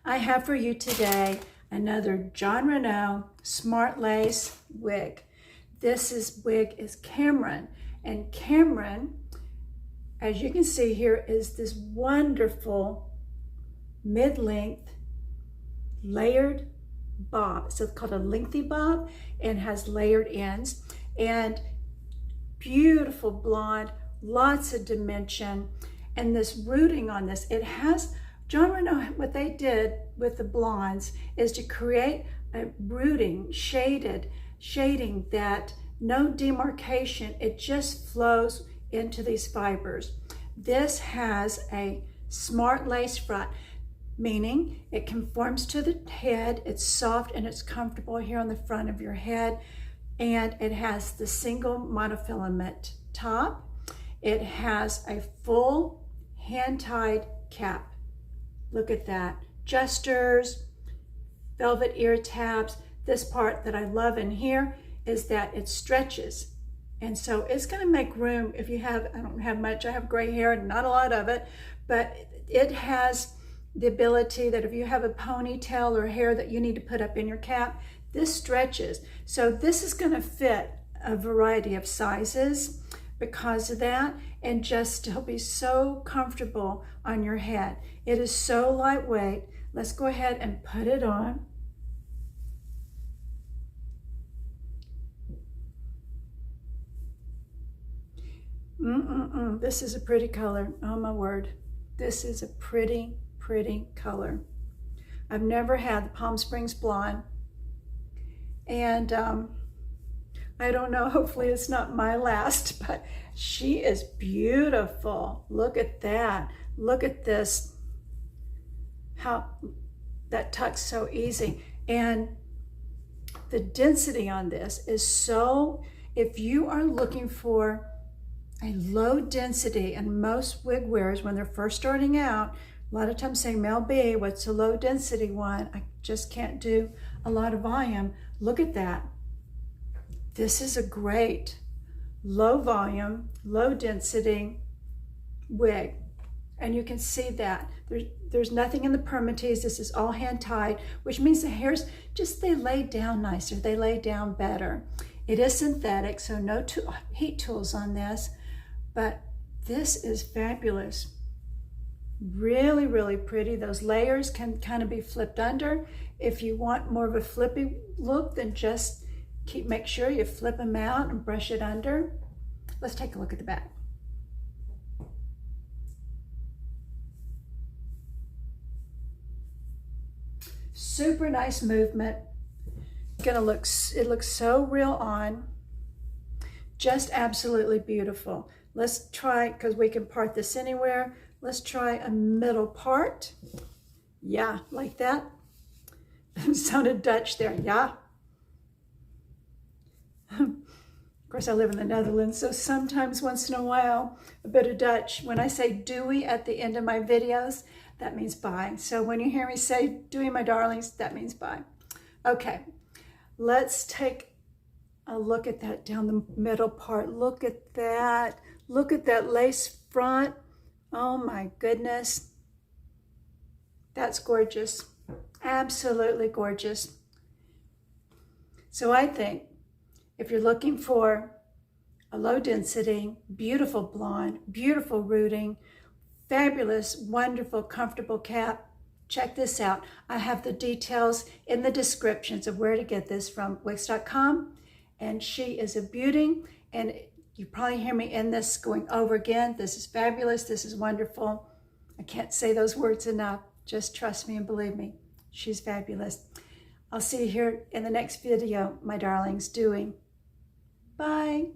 I have for you today another John Renau Smart Lace wig. This wig is Cameron, and Cameron, as you can see here, is this wonderful mid-length layered bob. So it's called a lengthy bob and has layered ends, and beautiful blonde, lots of dimension. And this rooting on this, it has, John Renau, what they did with the blondes is to create a rooting, shading that no demarcation, it just flows into these fibers. This has a smart lace front, meaning it conforms to the head, it's soft and it's comfortable here on the front of your head, and it has the single monofilament top. It has a full hand-tied cap. Look at that. Jesters, velvet ear tabs. This part that I love in here is that it stretches. And so it's going to make room if you have, I don't have much, I have gray hair, not a lot of it, but it has the ability that if you have a ponytail or hair that you need to put up in your cap, this stretches. So this is going to fit a variety of sizes because of that, and just still be so comfortable on your head. It is so lightweight. Let's go ahead and put it on. This is a pretty color. Oh my word. This is a pretty color. I've never had the Palm Springs blonde, and I don't know, hopefully it's not my last, but she is beautiful. Look at that. Look at this, how that tucks so easy. And the density on this is so, if you are looking for a low density, and most wig wearers when they're first starting out, a lot of times say, Mel B, what's a low density one? I just can't do a lot of volume. Look at that. This is a great low volume, low density wig. And you can see that there's nothing in the permatease. This is all hand tied, which means the hairs just, they lay down nicer. They lay down better. It is synthetic, so no heat tools on this, but this is fabulous. Really pretty. Those layers can kind of be flipped under. If you want more of a flippy look, then just make sure you flip them out and brush it under. Let's take a look at the back. Super nice movement. It looks so real on. Just absolutely beautiful. Let's try, because we can part this anywhere. Let's try a middle part. Yeah, like that. Sounded Dutch there, yeah. Of course, I live in the Netherlands, so sometimes, once in a while, a bit of Dutch. When I say doei at the end of my videos, that means bye. So when you hear me say doei, my darlings, that means bye. Okay, let's take a look at that down the middle part. Look at that. Look at that lace front. Oh my goodness. That's gorgeous. Absolutely gorgeous. So I think if you're looking for a low density, beautiful blonde, beautiful rooting, fabulous, wonderful, comfortable cap, check this out. I have the details in the descriptions of where to get this from, wigs.com. And she is a beauty. And you probably hear me in this going over again. This is fabulous. This is wonderful. I can't say those words enough. Just trust me and believe me. She's fabulous. I'll see you here in the next video, my darlings, doing. Bye.